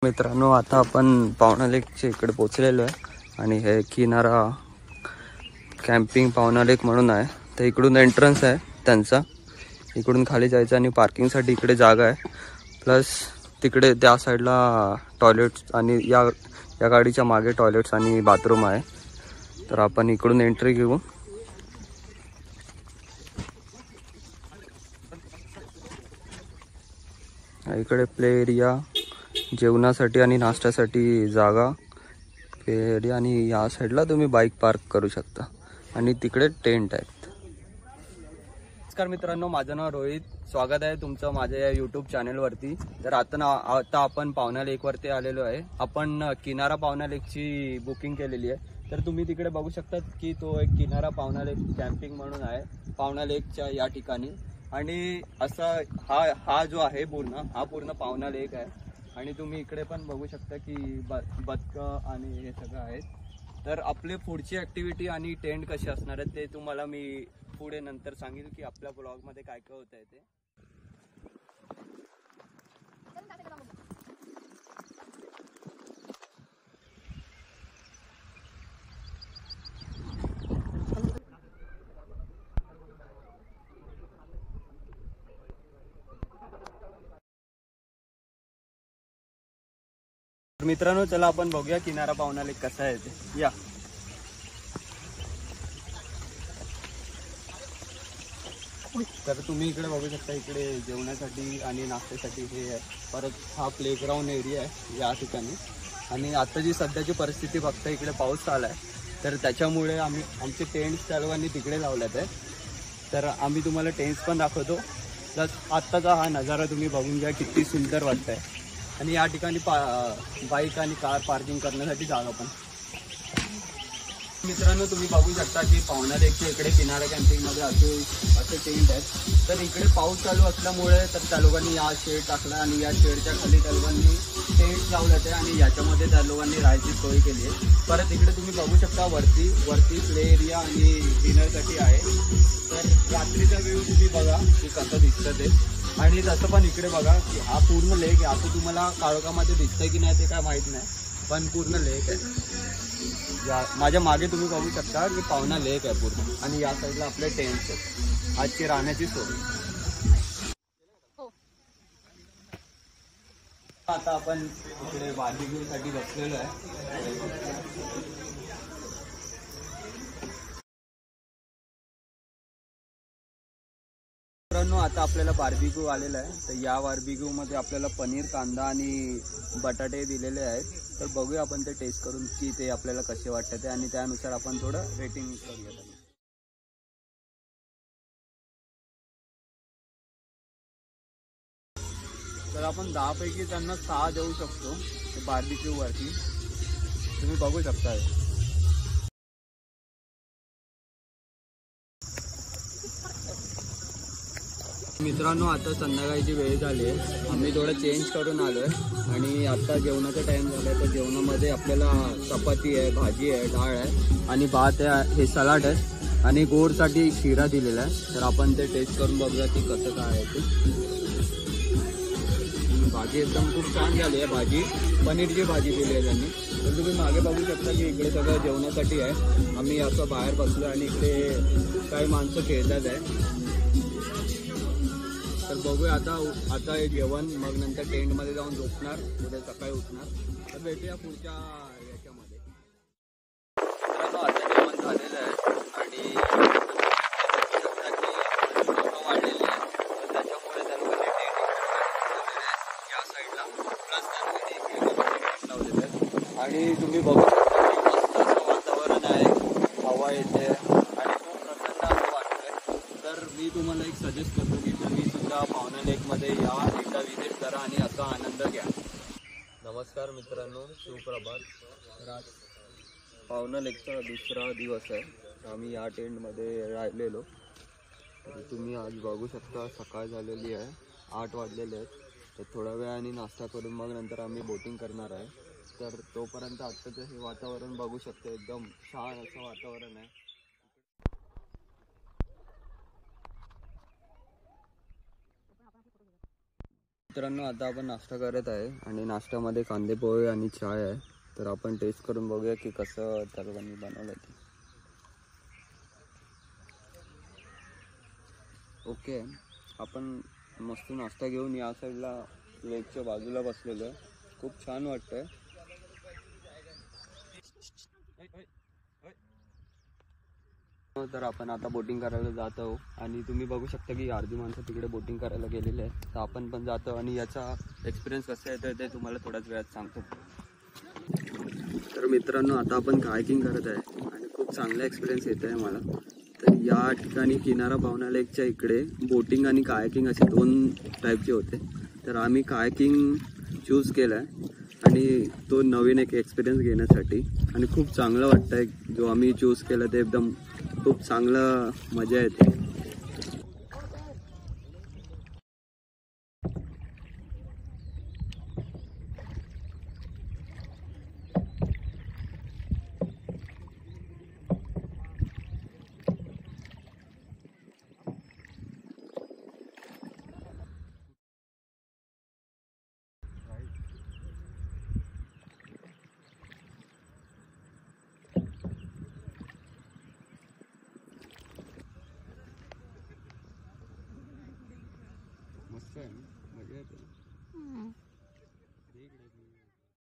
मित्रांनो, आता आपण पावना लेकच्या इकडे पोचलेलो आहे आणि हे किनारा कॅम्पिंग पावना लेक म्हणून आहे. तर इकडून एंट्रन्स आहे त्यांचा, इकडून खाली जायचं आणि पार्किंगसाठी इकडे जागा आहे. प्लस तिकडे त्या साईडला टॉयलेट्स आणि या गाडीच्या मागे टॉयलेट्स आणि बाथरूम आहे. तर आपण इकडून एंट्री घेऊ. इकडे प्ले एरिया, जेवणासाठी आणि नाश्त्यासाठी जागा, प्ले एरिया आणि या साईडला तुम्ही बाईक पार्क करू शकता आणि तिकडे टेंट आहेत. नमस्कार मित्रांनो, माझं नाव रोहित. स्वागत आहे तुमचं माझ्या या यूट्यूब चॅनलवरती. तर आता आपण पावना लेकवरती आलेलो आहे. आपण किनारा पावना लेकची बुकिंग केलेली आहे. तर तुम्ही तिकडे बघू शकता की तो एक किनारा पावना लेक कॅम्पिंग म्हणून आहे पावना लेकच्या या ठिकाणी. आणि असा हा जो आहे पूर्ण पावना लेक आहे. आणि तुम्ही इकडे पण बघू शकता की बदकं आणि हे सगळं आहेत. तर आपले पुढची ॲक्टिव्हिटी आणि टेंट कसे असणार आहेत ते तुम्हाला मी पुढे नंतर सांगेल की आपल्या ब्लॉगमध्ये काय काय होत आहे ते. मित्रांनो, चला आपण बघूया किनारा पावना लेक कसा आहे ते. या तर तुम्ही इकडे बघू शकता, इकडे जेवणासाठी आणि नाश्त्यासाठी हे आहे. परत हा प्लेग्राऊंड एरिया आहे या ठिकाणी. आणि आता जी सध्याची परिस्थिती बघता, इकडे पाऊस चालू आहे. तर त्याच्यामुळे आमचे टेंट्स सर्वांनी तिकडे लावल्यात आहे. तर आम्ही तुम्हाला टेंट्स पण दाखवतो. प्लस आत्ताचा हा नजारा तुम्ही बघून घ्या, किती सुंदर वाटत आहे. आणि या ठिकाणी बाईक आणि कार पार्किंग करण्यासाठी जागा पण. मित्रांनो, तुम्ही बघू शकता की पावना लेकच्या इकडे किनारा कॅम्पिंगमध्ये असे टेंट आहेत. तर इकडे पाऊस चालू असल्यामुळे तर त्या लोकांनी या शेड टाकला आणि या शेडच्या खाली त्या लोकांनी टेंट लावले ते आणि याच्यामध्ये त्या लोकांनी राहायची सोय केली आहे. परत इकडे तुम्ही बघू शकता वरती प्ले एरिया आणि डिनरसाठी आहे. तर रात्रीचा व्ह्यू तुम्ही बघा की कसं दिसतं ते. आणि तसं पण इकडे बघा की हा पूर्ण लेक आहे. आता तुम्हाला काळोखामध्ये दिसतंय की नाही ते काय माहीत नाही, पण पूर्ण लेक आहे. माझ्या मागे तुम्ही बघू शकता की पावना लेक आहे पूर्ण. आणि या साईडला आपले टेंट्स आहेत, आजची राहण्याची सोय. आता आपण इकडे बार्बिक्यूसाठी बसलेलो आहे. मित्रांनो, आता आपल्याला बार्बिक्यू आलेला आहे. तर या बार्बिक्यू मध्ये आपल्याला पनीर, कांदा आणि बटाटे दिलेले आहेत. तर बघूया आपण ते टेस्ट करून की ते आपल्याला कसे वाटतात ते, आणि त्यानुसार आपण थोडं रेटिंग करूया. तर आपण 10 पैकी त्यांना 6 देऊ शकतो बार्बिक्यू वरती. तुम्ही बघू शकता. मित्रांनो, आता संध्याकाळची वेळ झाली आहे. आम्ही थोडं चेंज करून आलो आहे आणि आता जेवणाचा टाईम झाला आहे. तर जेवणामध्ये आपल्याला चपाती आहे, भाजी आहे, डाळ आहे आणि भात आहे, हे सलाड आहे आणि गोडसाठी शिरा दिलेला आहे. तर आपण ते टेस्ट करून बघूया की कसं काय आहे ते. भाजी एकदम खूप छान झाली आहे. भाजी पनीरची भाजी दिली आहे त्यांनी. तर तुम्ही मागे बघू शकता की इकडे सगळं जेवणासाठी आहे. आम्ही असं बाहेर बसलो आणि इकडे काही माणसं खेळतात आहे. तर बघूया आता हे जेवण, मग नंतर टेंटमध्ये जाऊन झोपणार, उद्या सकाळी उठणार. तर भेटूया पुढच्या याच्यामध्ये. आता जेवण झालेलं आहे आणि वाढलेली आहे. तर त्याच्यामुळे त्यांनी या साईडला प्लस त्यांनी लावलेलं आहे. आणि तुम्ही बघू शकता की मस्त असं वातावरण आहे, हवा येते आणि खूप प्रसन्न असं वाटतंय. तर मी तुम्हाला एक सजेस्ट करतो की तुम्ही सुद्धा पावना लेकमध्ये या, एकदा विजिट करा आणि याचा आनंद घ्या. नमस्कार मित्रांनो, सुप्रभात. तर आज पावना लेकचा दुसरा दिवस आहे. आम्ही या टेंटमध्ये राहिलेलो. तर तुम्ही आज बघू शकता सकाळ झालेली आहे, 8 वाजलेले आहेत. तर थोड्या वेळाने नाश्ता करून मग नंतर आम्ही बोटिंग करणार आहे. तर तोपर्यंत आत्ताचं हे वातावरण बघू शकतो, एकदम छान असं वातावरण आहे. मित्रांनो आता आपण नाश्ता करत आहे आणि नाश्त्यामध्ये कांदे पोहे आणि चाय आहे. तर आपण टेस्ट करून बघूया की कसं त्या लोकांनी बनवलं ते. ओके, आपण मस्त नाश्ता घेऊन या साईडला लेकच्या बाजूला बसलेलो आहे. खूप छान वाटतंय. तर आपण आता बोटिंग करायला जात आहोत आणि तुम्ही बघू शकता की अर्धी माणसं तिकडे बोटिंग करायला गेलेले आहेत. तर आपण पण जातो आणि याचा एक्सपिरियन्स कसा येतो ते तुम्हाला थोड्याच वेळात सांगतो. तर मित्रांनो आता आपण कायकिंग करत आहे आणि खूप चांगला एक्सपिरियन्स येत आहे मला. तर या ठिकाणी किनारा पावना लेकच्या इकडे बोटिंग आणि कायकिंग असे 2 टाईपचे होते. तर आम्ही कायकिंग चूज केला आहे आणि तो नवीन एक एक्सपिरियन्स घेण्यासाठी आणि खूप चांगलं वाटतं आहे. जो आम्ही चूज केला ते एकदम खूप चांगलं मजा येते. मस्त आहे, मजा येते.